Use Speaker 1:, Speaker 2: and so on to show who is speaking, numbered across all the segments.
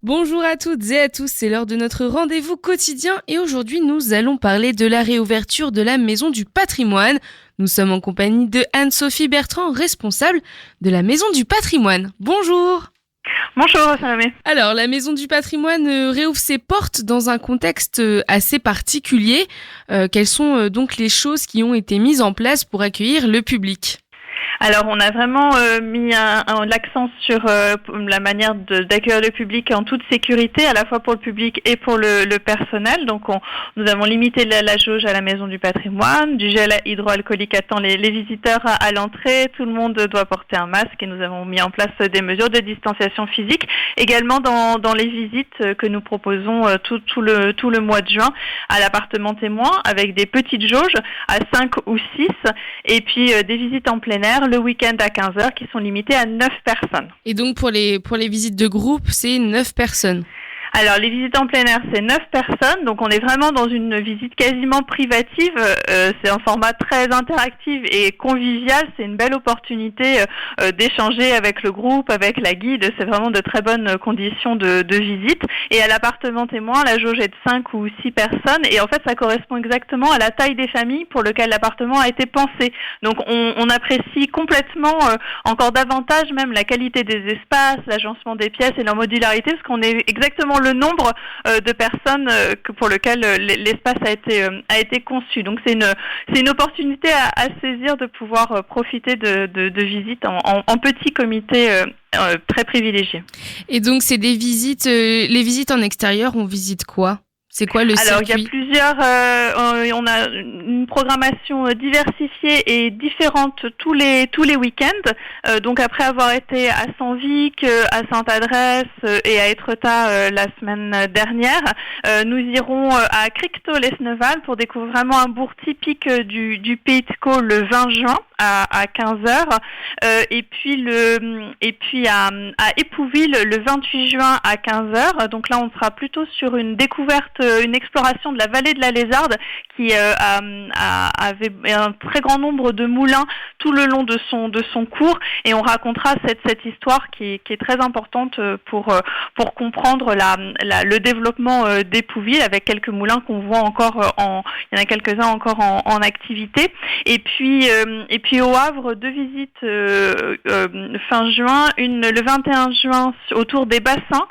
Speaker 1: Bonjour à toutes et à tous, c'est l'heure de notre rendez-vous quotidien et aujourd'hui nous allons parler de la réouverture de la Maison du Patrimoine. Nous sommes en compagnie de Anne-Sophie Bertrand, responsable de la Maison du Patrimoine. Bonjour.
Speaker 2: Bonjour Salomé.
Speaker 1: Alors, la Maison du Patrimoine réouvre ses portes dans un contexte assez particulier. Quelles sont donc les choses qui ont été mises en place pour accueillir le public ?
Speaker 2: Alors, on a vraiment mis l'accent sur la manière d'accueillir le public en toute sécurité, à la fois pour le public et pour le personnel. Donc, nous avons limité la jauge à la Maison du Patrimoine, du gel hydroalcoolique attend les visiteurs à l'entrée, tout le monde doit porter un masque et nous avons mis en place des mesures de distanciation physique. Également dans les visites que nous proposons tout le mois de juin à l'appartement témoin avec des petites jauges à 5 ou 6 et puis des visites en plein air le week-end à 15h qui sont limitées à 9 personnes.
Speaker 1: Et donc pour les visites de groupe, c'est 9 personnes.
Speaker 2: Alors, les visites en plein air, c'est 9 personnes. Donc, on est vraiment dans une visite quasiment privative. C'est un format très interactif et convivial. C'est une belle opportunité d'échanger avec le groupe, avec la guide. C'est vraiment de très bonnes conditions de visite. Et à l'appartement témoin, la jauge est de 5 ou 6 personnes. Et en fait, ça correspond exactement à la taille des familles pour lesquelles l'appartement a été pensé. Donc, on apprécie complètement, encore davantage même, la qualité des espaces, l'agencement des pièces et leur modularité, parce qu'on est exactement le nombre de personnes pour lequel l'espace a été conçu. Donc c'est une opportunité à saisir de pouvoir profiter de visites en petit comité très privilégié.
Speaker 1: Et donc c'est des visites, les visites en extérieur, on visite quoi ? C'est quoi le circuit ?
Speaker 2: Alors, il y a plusieurs, on a une programmation diversifiée et différente tous les week-ends. Donc, après avoir été à Saint-Vic, à Sainte-Adresse et à Étretat la semaine dernière, nous irons à Cricto-Lesneval pour découvrir vraiment un bourg typique du Pays de Caux le 20 juin à 15h. Et puis à Épouville le 28 juin à 15h. Donc là, on sera plutôt sur une découverte, une exploration de la vallée de la Lézarde qui avait un très grand nombre de moulins tout le long de son cours et on racontera cette histoire qui est très importante pour comprendre le développement d'Épouville avec quelques moulins qu'on voit encore il y en a quelques-uns encore en activité et puis au Havre 2 visites fin juin, une le 21 juin autour des bassins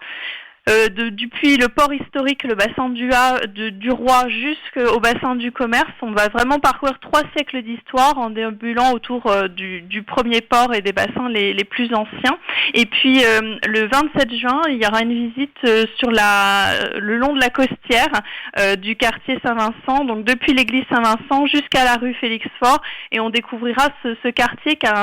Speaker 2: depuis le port historique, le bassin du Roi jusqu'au bassin du Commerce. On va vraiment parcourir 3 siècles d'histoire en déambulant autour du premier port et des bassins les plus anciens. Et puis le 27 juin, il y aura une visite sur le long de la costière du quartier Saint-Vincent, donc depuis l'église Saint-Vincent jusqu'à la rue Félix-Faure, et on découvrira ce quartier qui est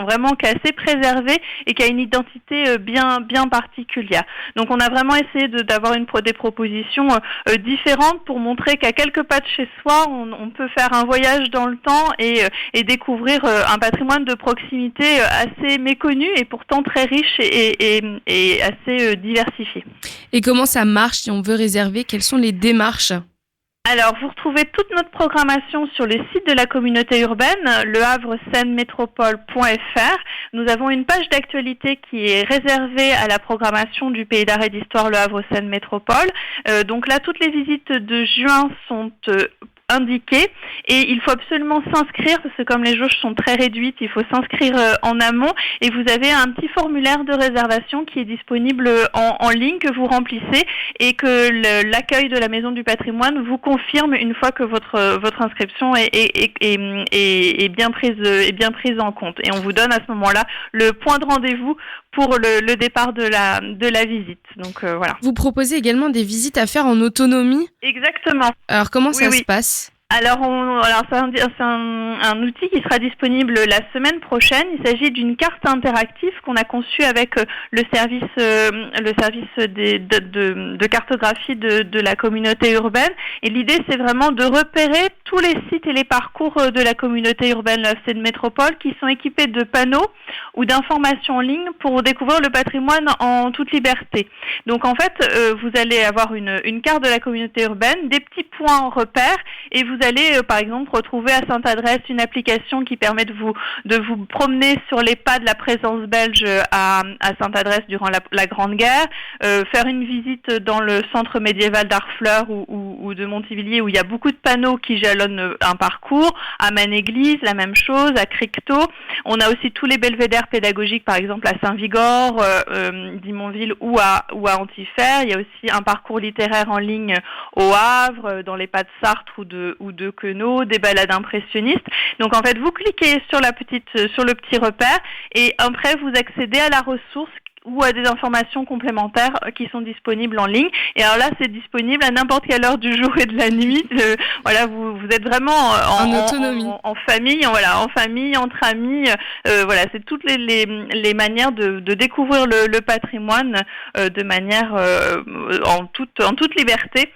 Speaker 2: vraiment qui est assez préservé et qui a une identité bien particulière. Donc on a vraiment essayer d'avoir des propositions différentes pour montrer qu'à quelques pas de chez soi, on peut faire un voyage dans le temps et découvrir un patrimoine de proximité assez méconnu et pourtant très riche et assez diversifié.
Speaker 1: Et comment ça marche si on veut réserver ? Quelles sont les démarches ?
Speaker 2: Alors, vous retrouvez toute notre programmation sur le site de la communauté urbaine, lehavre-seine-métropole.fr. Nous avons une page d'actualité qui est réservée à la programmation du Pays d'art et d'histoire Le Havre-Seine-Métropole. Donc là, toutes les visites de juin sont indiquées et il faut absolument s'inscrire parce que comme les jauges sont très réduites, il faut s'inscrire en amont et vous avez un petit formulaire de réservation qui est disponible en ligne que vous remplissez et que l'accueil de la Maison du Patrimoine vous confirme une fois que votre inscription est bien prise en compte et on vous donne à ce moment-là le point de rendez-vous pour le départ de la visite. Donc voilà.
Speaker 1: Vous proposez également des visites à faire en autonomie ?
Speaker 2: Exactement.
Speaker 1: Alors comment ça se passe ?
Speaker 2: Alors c'est un outil qui sera disponible la semaine prochaine. Il s'agit d'une carte interactive qu'on a conçue avec le service de cartographie de la communauté urbaine. Et l'idée, c'est vraiment de repérer tous les sites et les parcours de la communauté urbaine de métropole qui sont équipés de panneaux ou d'informations en ligne pour découvrir le patrimoine en toute liberté. Donc en fait, vous allez avoir une carte de la communauté urbaine, des petits points en repère et vous allez par exemple retrouver à Sainte-Adresse une application qui permet de vous promener sur les pas de la présence belge à Sainte-Adresse durant la Grande Guerre, faire une visite dans le centre médiéval d'Harfleur ou de Montivilliers où il y a beaucoup de panneaux qui jalonnent un parcours, à Maine-Église, la même chose, à Cricto. On a aussi tous les belvédères pédagogiques, par exemple à Saint-Vigor, Dimonville ou à Antifer. Il y a aussi un parcours littéraire en ligne au Havre, dans les pas de Sartre ou de Queneau, des balades impressionnistes. Donc en fait, vous cliquez sur le petit repère et après vous accédez à la ressource ou à des informations complémentaires qui sont disponibles en ligne. Et alors là, c'est disponible à n'importe quelle heure du jour et de la nuit. Voilà, vous êtes vraiment
Speaker 1: en autonomie,
Speaker 2: en famille, en famille, entre amis. Voilà, c'est toutes les manières de découvrir le patrimoine de manière en toute liberté.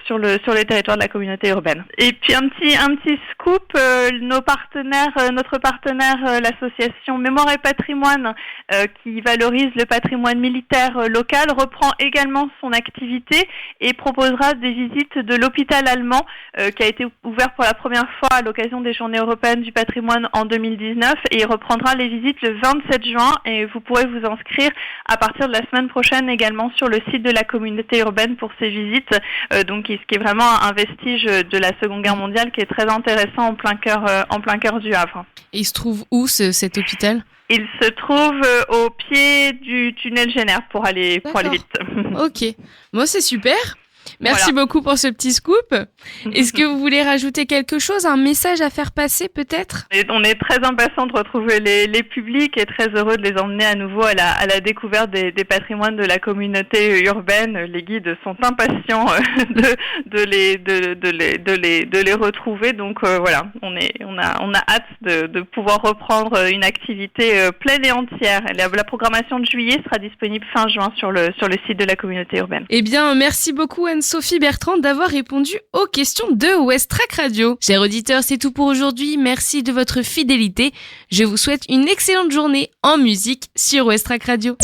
Speaker 2: Sur le territoire de la communauté urbaine. Et puis un petit scoop, notre partenaire, l'association Mémoire et Patrimoine, qui valorise le patrimoine militaire local, reprend également son activité et proposera des visites de l'hôpital allemand, qui a été ouvert pour la première fois à l'occasion des Journées européennes du patrimoine en 2019, et il reprendra les visites le 27 juin, et vous pourrez vous inscrire à partir de la semaine prochaine également sur le site de la communauté urbaine pour ces visites. Donc, ce qui est vraiment un vestige de la Seconde Guerre mondiale qui est très intéressant en plein cœur du Havre.
Speaker 1: Et il se trouve où cet hôpital ?
Speaker 2: Il se trouve au pied du tunnel Génère pour aller vite.
Speaker 1: Ok, bon, c'est super. Merci beaucoup pour ce petit scoop. Est-ce que vous voulez rajouter quelque chose, un message à faire passer peut-être ?
Speaker 2: On est très impatients de retrouver les publics et très heureux de les emmener à nouveau à la découverte des patrimoines de la communauté urbaine. Les guides sont impatients de les retrouver. Donc voilà, on a hâte de pouvoir reprendre une activité pleine et entière. La programmation de juillet sera disponible fin juin sur le site de la communauté urbaine.
Speaker 1: Eh bien, merci beaucoup Anne-Sophie Bertrand d'avoir répondu aux questions de Westrack Radio. Chers auditeurs, c'est tout pour aujourd'hui. Merci de votre fidélité. Je vous souhaite une excellente journée en musique sur Westrack Radio.